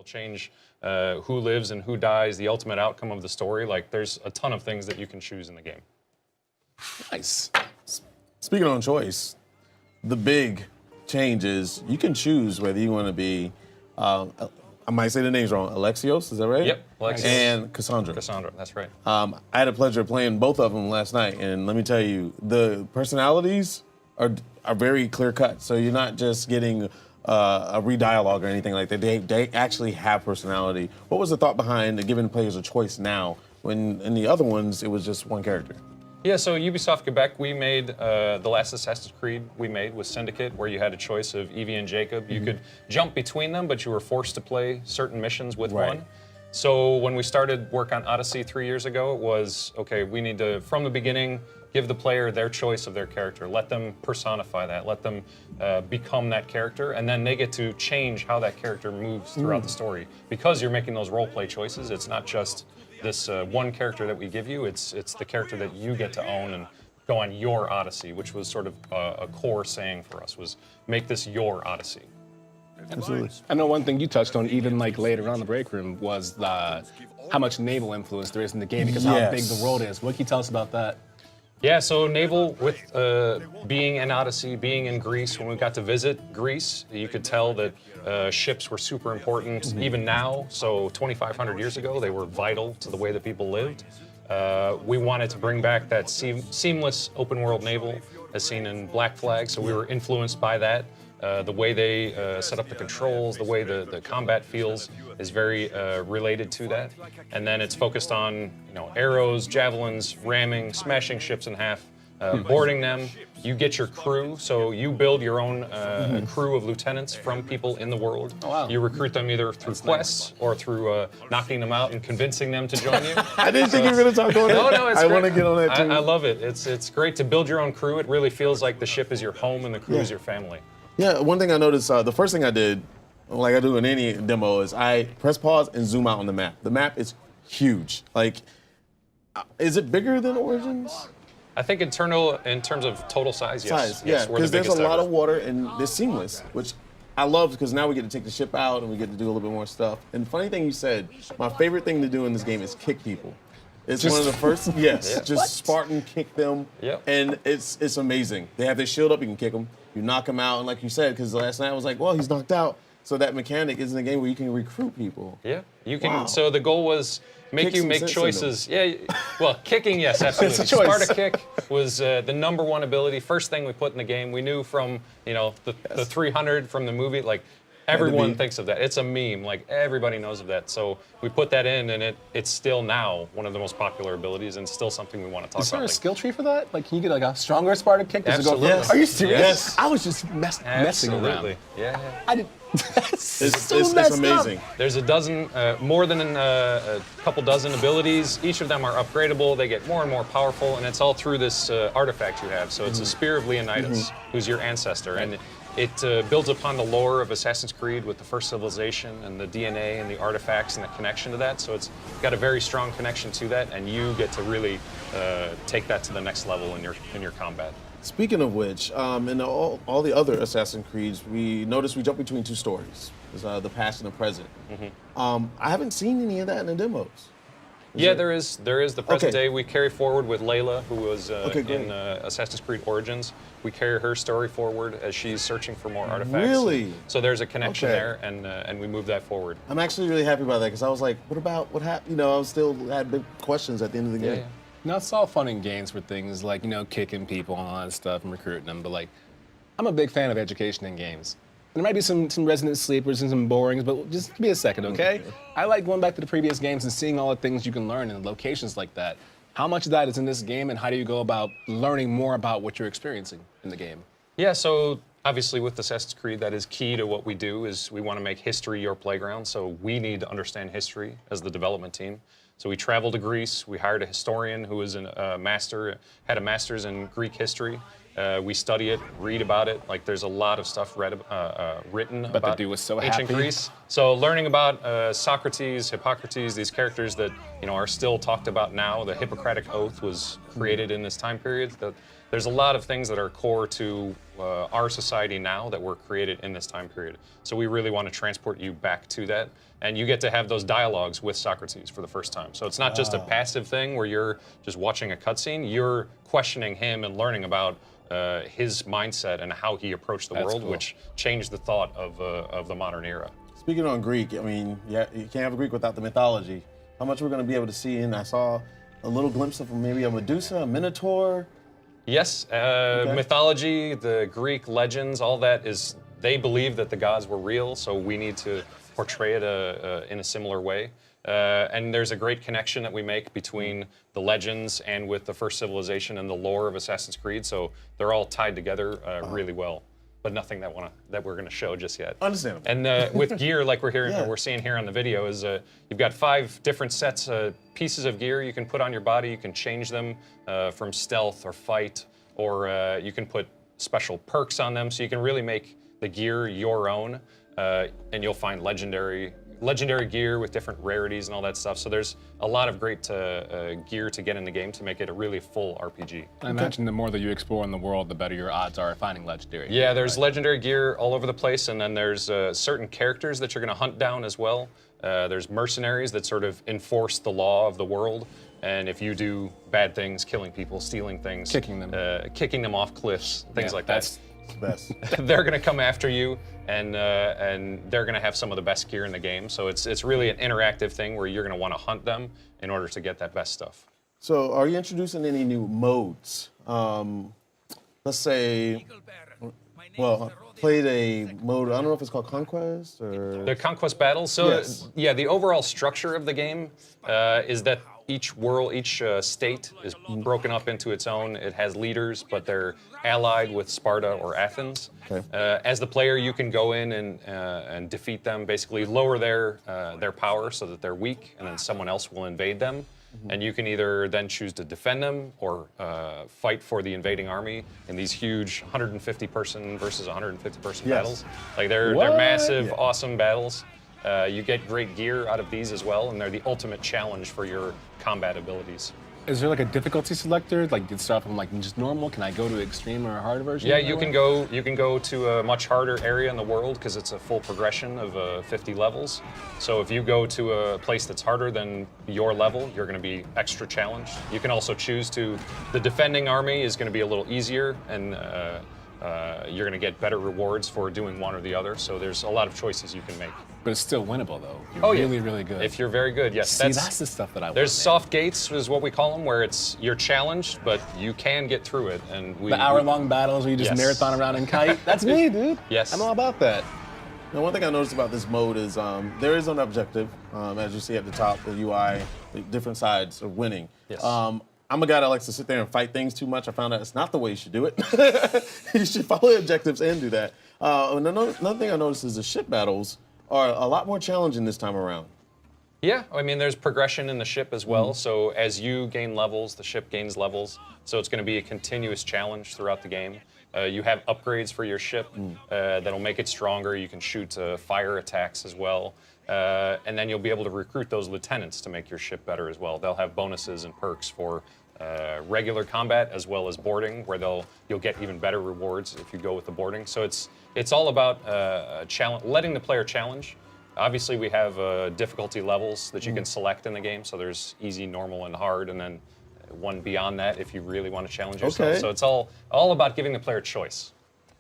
change who lives and who dies, the ultimate outcome of the story. Like, there's a ton of things that you can choose in the game. Nice. Speaking on choice, the big change is you can choose whether you want to be, I might say the names wrong, Alexios, is that right? Yep, Alexios. And Cassandra. Cassandra, that's right. I had a pleasure of playing both of them last night, and let me tell you, the personalities are very clear cut. So you're not just getting a re-dialogue or anything like that. They actually have personality. What was the thought behind giving players a choice now when in the other ones it was just one character? Yeah, so Ubisoft Quebec, we made the last Assassin's Creed we made was Syndicate, where you had a choice of Evie and Jacob. You could jump between them, but you were forced to play certain missions with one. So when we started work on Odyssey 3 years ago, it was, okay, we need to, from the beginning, give the player their choice of their character. Let them personify that. Let them become that character, and then they get to change how that character moves throughout the story. Because you're making those role-play choices, it's not just this one character that we give you, it's the character that you get to own and go on your Odyssey, which was sort of a core saying for us, was make this your Odyssey. Absolutely. I know one thing you touched on, even like later on in the break room, was how much naval influence there is in the game because how big the world is. What can you tell us about that? Yeah, so naval, with being in Odyssey, being in Greece, when we got to visit Greece, you could tell that ships were super important, even now. So 2,500 years ago, they were vital to the way that people lived. We wanted to bring back that seamless open world naval as seen in Black Flag, so we were influenced by that. The way they set up the controls, the way the combat feels is very related to that. And then it's focused on arrows, javelins, ramming, smashing ships in half, boarding them. You get your crew, so you build your own crew of lieutenants from people in the world. Oh, wow. You recruit them either through quests or through knocking them out and convincing them to join you. I didn't think you were going to talk on that. No, it's I great. want to get on that too. I love it. It's great to build your own crew. It really feels like the ship is your home and the crew is your family. Yeah, one thing I noticed, the first thing I did, like I do in any demo, is I press pause and zoom out on the map. The map is huge. Like, is it bigger than Origins? I think in terms of total size, yes. Yeah, we're the because there's a biggest lot ever. of water and they're seamless, which I love because now we get to take the ship out and we get to do a little bit more stuff. And the funny thing you said, my favorite thing to do in this game is kick people. It's one of the first, just Spartan kick them, and it's amazing. They have their shield up, you can kick them, you knock them out, and like you said, because last night I was like, well, he's knocked out, so that mechanic is in the game where you can recruit people. Yeah, you can. Wow. So the goal was make choices. Yeah, well, kicking, yes, absolutely. It's a choice. Sparta kick was the #1 ability. First thing we put in the game. We knew from the 300 from the movie, like. Everyone thinks of that. It's a meme. Like, everybody knows of that. So we put that in, and it's still now one of the most popular abilities, and still something we want to talk about. Is there a skill tree for that? Like, can you get like a stronger Spartan kick? Does Absolutely. It go Are you serious? Yes. I was just messing around. Absolutely. Yeah. I did. It's amazing. There's a dozen, more than a couple dozen abilities. Each of them are upgradable. They get more and more powerful, and it's all through this artifact you have. So it's a Spear of Leonidas, who's your ancestor, and it builds upon the lore of Assassin's Creed with the first civilization and the DNA and the artifacts and the connection to that. So it's got a very strong connection to that, and you get to really take that to the next level in your combat. Speaking of which, in all the other Assassin's Creeds, we noticed we jump between two stories. There's the past and the present. I haven't seen any of that in the demos. There is the present day. We carry forward with Layla, who was in Assassin's Creed Origins. We carry her story forward as she's searching for more artifacts. Really? So there's a connection there, and we move that forward. I'm actually really happy about that because I was like, what happened? I still had big questions at the end of the game. Yeah. Now, it's all fun and games for things like, kicking people and all that stuff and recruiting them, but like, I'm a big fan of education in games. And there might be some resident sleepers and some borings, but just give me a second, okay? I like going back to the previous games and seeing all the things you can learn in locations like that. How much of that is in this game, and how do you go about learning more about what you're experiencing in the game? Yeah, so obviously with Assassin's Creed, that is key to what we do, is we want to make history your playground, so we need to understand history as the development team. So we traveled to Greece, we hired a historian who was a master's in Greek history. We study it, read about it. Like, there's a lot of stuff written But about the dude was so ancient happy. Greece. So learning about Socrates, Hippocrates, these characters that are still talked about now. The Hippocratic Oath was created in this time period. there's a lot of things that are core to our society now that were created in this time period. So we really want to transport you back to that. And you get to have those dialogues with Socrates for the first time. So it's not just a passive thing where you're just watching a cutscene, you're questioning him and learning about his mindset and how he approached the world, cool. which changed the thought of the modern era. Speaking on Greek, I mean, yeah, you can't have a Greek without the mythology. How much we're going to be able to see? And I saw a little glimpse of maybe a Medusa, a Minotaur. Yes, mythology, the Greek legends, all that is, they believe that the gods were real, so we need to portray it in a similar way. And there's a great connection that we make between the legends and with the first civilization and the lore of Assassin's Creed, so they're all tied together really well. But nothing that we're going to show just yet. Understandable. And with gear, like we're seeing here on the video, is you've got 5 different sets, pieces of gear you can put on your body. You can change them from stealth or fight, or you can put special perks on them, so you can really make the gear your own. And you'll find legendary gear with different rarities and all that stuff. So there's a lot of great gear to get in the game to make it a really full RPG. I imagine the more that you explore in the world, the better your odds are at finding legendary. Yeah, there's legendary gear all over the place, and then there's certain characters that you're going to hunt down as well. There's mercenaries that sort of enforce the law of the world, and if you do bad things, killing people, stealing things, kicking them off cliffs, things like that. That's the best. They're going to come after you, and they're going to have some of the best gear in the game. So it's really an interactive thing where you're going to want to hunt them in order to get that best stuff. So are you introducing any new modes? Let's say, well, played a mode, I don't know if it's called Conquest or... The Conquest Battles. So Yes. yeah, the overall structure of the game is that each world, each state is broken up into its own. It has leaders, but they're allied with Sparta or Athens. Okay. As the player, you can go in and defeat them, basically lower their power so that they're weak, and then someone else will invade them. And you can either then choose to defend them or fight for the invading army in these huge 150-person versus 150-person Yes. battles. Like they're massive, awesome battles. You get great gear out of these as well, and they're the ultimate challenge for your combat abilities. Is there like a difficulty selector? Like, did it start from like just normal? Can I go to extreme or a hard version? Yeah, you can go to a much harder area in the world because it's a full progression of 50 levels. So if you go to a place that's harder than your level, you're going to be extra challenged. You can also choose to, the defending army is going to be a little easier, and you're going to get better rewards for doing one or the other. So there's a lot of choices you can make. But it's still winnable though. You're really, really good. If you're very good, yes. See, that's the stuff that I want. There's soft gates, is what we call them, where you're challenged, but you can get through it. And the hour-long battles where you just marathon around and kite. That's me, dude. Yes. I'm all about that. Now, one thing I noticed about this mode is there is an objective, as you see at the top, the UI, the different sides of winning. Yes. I'm a guy that likes to sit there and fight things too much. I found out it's not the way you should do it. You should follow the objectives and do that. And another thing I noticed is the ship battles are a lot more challenging this time around. Yeah, I mean, there's progression in the ship as well. So as you gain levels, the ship gains levels. So it's going to be a continuous challenge throughout the game. You have upgrades for your ship that'll make it stronger. You can shoot fire attacks as well. And then you'll be able to recruit those lieutenants to make your ship better as well. They'll have bonuses and perks for regular combat as well as boarding, where you'll get even better rewards if you go with the boarding. So it's all about letting the player challenge. Obviously, we have difficulty levels that you can select in the game. So there's easy, normal, and hard, and then one beyond that if you really want to challenge yourself. Okay. So it's all about giving the player choice.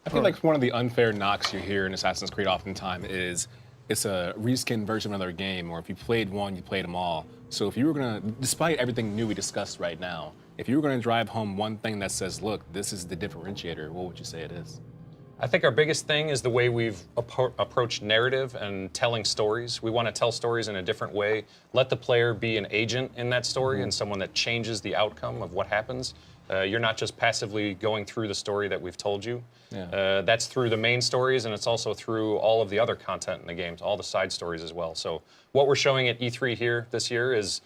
I feel like one of the unfair knocks you hear in Assassin's Creed oftentimes is it's a reskin version of another game, or if you played one, you played them all. So if you were gonna, despite everything new we discussed right now, if you were gonna drive home one thing that says, look, this is the differentiator, what would you say it is? I think our biggest thing is the way we've approached narrative and telling stories. We want to tell stories in a different way. Let the player be an agent in that story and someone that changes the outcome of what happens. You're not just passively going through the story that we've told you. Yeah. That's through the main stories, and it's also through all of the other content in the games, all the side stories as well. So what we're showing at E3 here this year is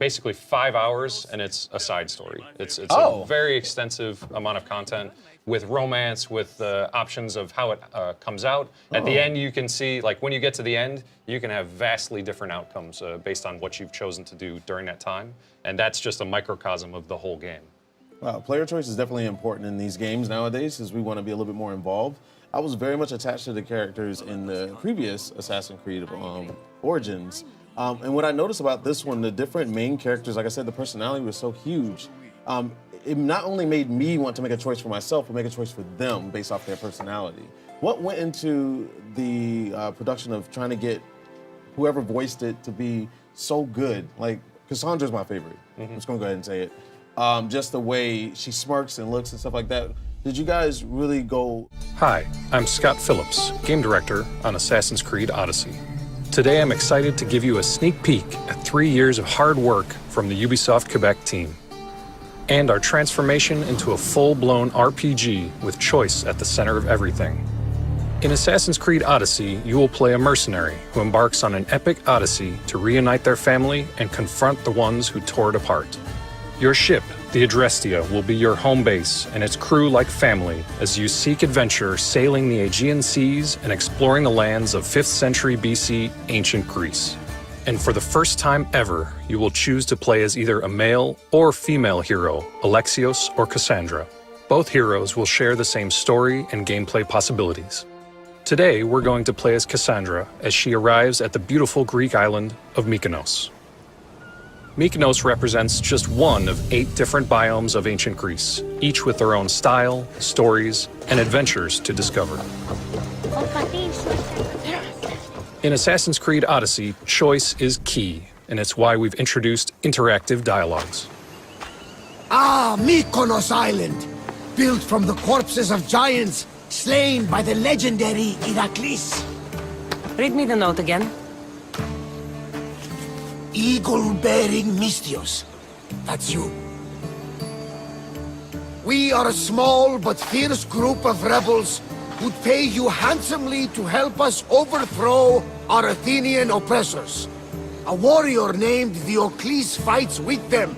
basically 5 hours, and it's a side story. It's a very extensive amount of content with romance, with options of how it comes out. At the end, you can see, like when you get to the end, you can have vastly different outcomes based on what you've chosen to do during that time. And that's just a microcosm of the whole game. Player choice is definitely important in these games nowadays, as we want to be a little bit more involved. I was very much attached to the characters in the previous Assassin's Creed Origins. And what I noticed about this one, the different main characters, like I said, the personality was so huge. It not only made me want to make a choice for myself, but make a choice for them based off their personality. What went into the production of trying to get whoever voiced it to be so good? Like, Cassandra's my favorite. I'm just gonna go ahead and say it. Just the way she smirks and looks and stuff like that. Did you guys really go? Hi, I'm Scott Phillips, Game Director on Assassin's Creed Odyssey. Today I'm excited to give you a sneak peek at 3 years of hard work from the Ubisoft Quebec team, and our transformation into a full-blown RPG with choice at the center of everything. In Assassin's Creed Odyssey, you will play a mercenary who embarks on an epic odyssey to reunite their family and confront the ones who tore it apart. Your ship, the Adrestia, will be your home base and its crew like family as you seek adventure sailing the Aegean seas and exploring the lands of 5th century BC ancient Greece. And for the first time ever, you will choose to play as either a male or female hero, Alexios or Cassandra. Both heroes will share the same story and gameplay possibilities. Today, we're going to play as Cassandra as she arrives at the beautiful Greek island of Mykonos. Mykonos represents just one of 8 different biomes of ancient Greece, each with their own style, stories, and adventures to discover. In Assassin's Creed Odyssey, choice is key, and it's why we've introduced interactive dialogues. Ah, Mykonos Island, built from the corpses of giants slain by the legendary Iraklis. Read me the note again. Eagle-bearing Mystios. That's you. We are a small but fierce group of rebels who'd pay you handsomely to help us overthrow our Athenian oppressors. A warrior named Diocles fights with them.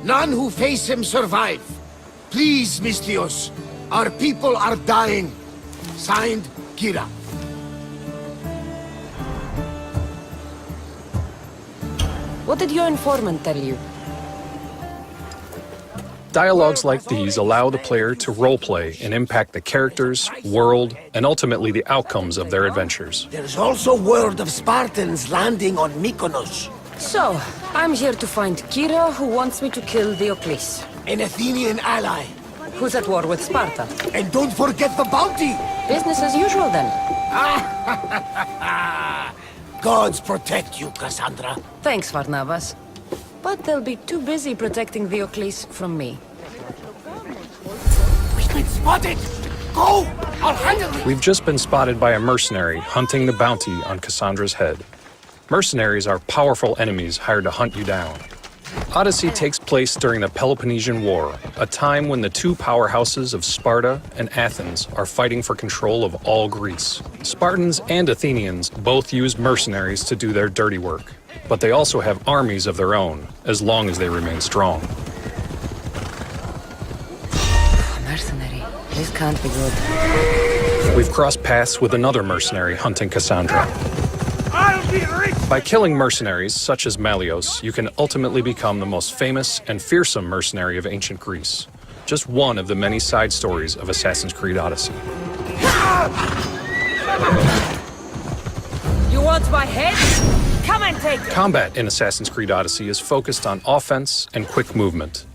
None who face him survive. Please, Mystios, our people are dying. Signed, Kira. What did your informant tell you? Dialogues like these allow the player to roleplay and impact the characters, world, and ultimately the outcomes of their adventures. There's also word of Spartans landing on Mykonos. So, I'm here to find Kira, who wants me to kill Diocles. An Athenian ally. Who's at war with Sparta. And don't forget the bounty! Business as usual, then. Gods protect you, Cassandra. Thanks, Varnavas. But they'll be too busy protecting Diocles from me. We've been spotted! Go! I'll handle it! We've just been spotted by a mercenary hunting the bounty on Cassandra's head. Mercenaries are powerful enemies hired to hunt you down. Odyssey takes place during the Peloponnesian War, a time when the 2 powerhouses of Sparta and Athens are fighting for control of all Greece. Spartans and Athenians both use mercenaries to do their dirty work, but they also have armies of their own, as long as they remain strong. Mercenary. This can't be good. We've crossed paths with another mercenary hunting Cassandra. By killing mercenaries such as Malios, you can ultimately become the most famous and fearsome mercenary of ancient Greece. Just one of the many side stories of Assassin's Creed Odyssey. You want my head? Come and take it! Combat in Assassin's Creed Odyssey is focused on offense and quick movement.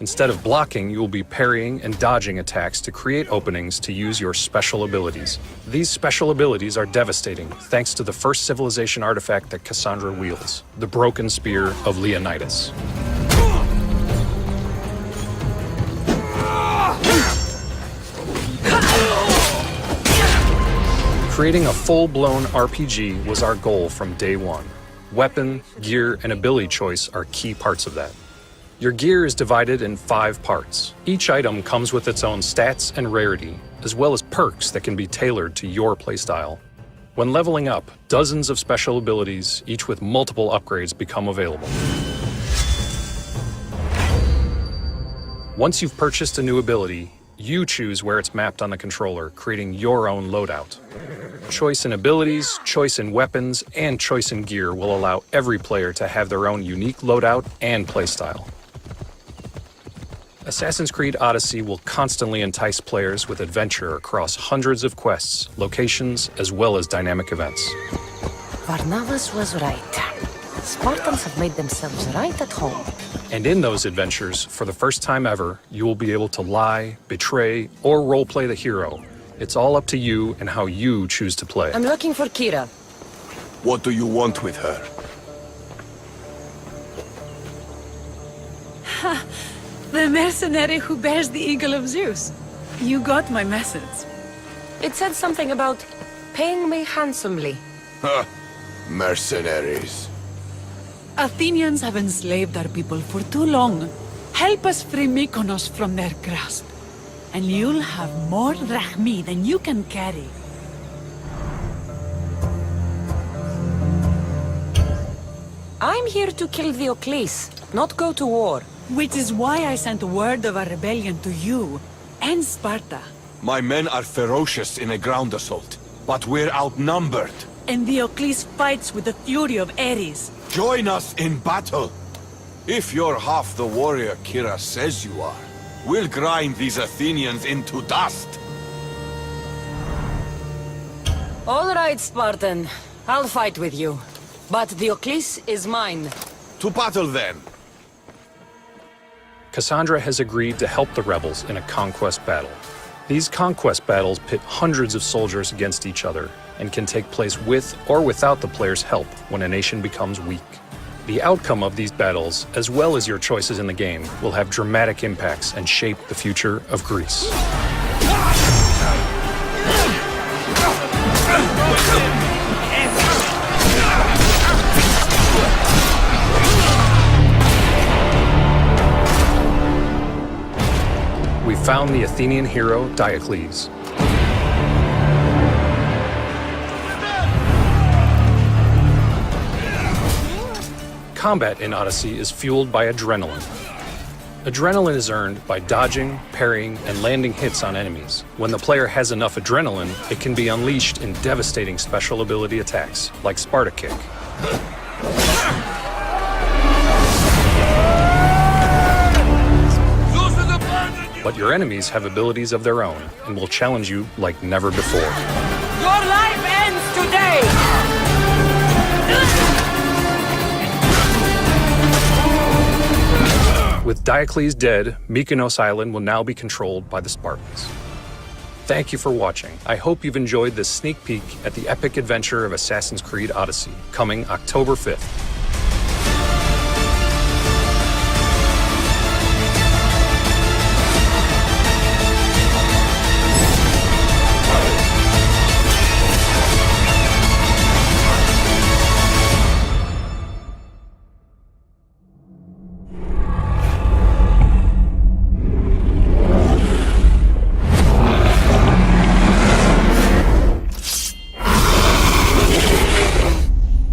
Instead of blocking, you will be parrying and dodging attacks to create openings to use your special abilities. These special abilities are devastating, thanks to the first civilization artifact that Cassandra wields, the broken spear of Leonidas. Creating a full-blown RPG was our goal from day one. Weapon, gear, and ability choice are key parts of that. Your gear is divided in 5 parts. Each item comes with its own stats and rarity, as well as perks that can be tailored to your playstyle. When leveling up, dozens of special abilities, each with multiple upgrades, become available. Once you've purchased a new ability, you choose where it's mapped on the controller, creating your own loadout. Choice in abilities, choice in weapons, and choice in gear will allow every player to have their own unique loadout and playstyle. Assassin's Creed Odyssey will constantly entice players with adventure across hundreds of quests, locations, as well as dynamic events. Varnavas was right. Spartans have made themselves right at home. And in those adventures, for the first time ever, you will be able to lie, betray, or roleplay the hero. It's all up to you and how you choose to play. I'm looking for Kira. What do you want with her? The mercenary who bears the eagle of Zeus. You got my message. It said something about paying me handsomely. Huh. Mercenaries. Athenians have enslaved our people for too long. Help us free Mykonos from their grasp. And you'll have more drachmi than you can carry. I'm here to kill Diocles, not go to war. Which is why I sent word of our rebellion to you and Sparta. My men are ferocious in a ground assault, but we're outnumbered. And Diocles fights with the fury of Ares. Join us in battle. If you're half the warrior Kira says you are, we'll grind these Athenians into dust. All right, Spartan. I'll fight with you. But Diocles is mine. To battle then. Cassandra has agreed to help the rebels in a conquest battle. These conquest battles pit hundreds of soldiers against each other and can take place with or without the player's help when a nation becomes weak. The outcome of these battles, as well as your choices in the game, will have dramatic impacts and shape the future of Greece. We found the Athenian hero Diocles. Combat in Odyssey is fueled by adrenaline. Adrenaline is earned by dodging, parrying, and landing hits on enemies. When the player has enough adrenaline, it can be unleashed in devastating special ability attacks, like Sparta Kick. But your enemies have abilities of their own and will challenge you like never before. Your life ends today! With Diocles dead, Mykonos Island will now be controlled by the Spartans. Thank you for watching. I hope you've enjoyed this sneak peek at the epic adventure of Assassin's Creed Odyssey, coming October 5th.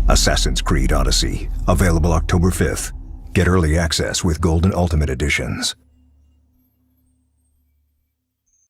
Assassin's Creed Odyssey, available October 5th. Get early access with Gold and Ultimate editions.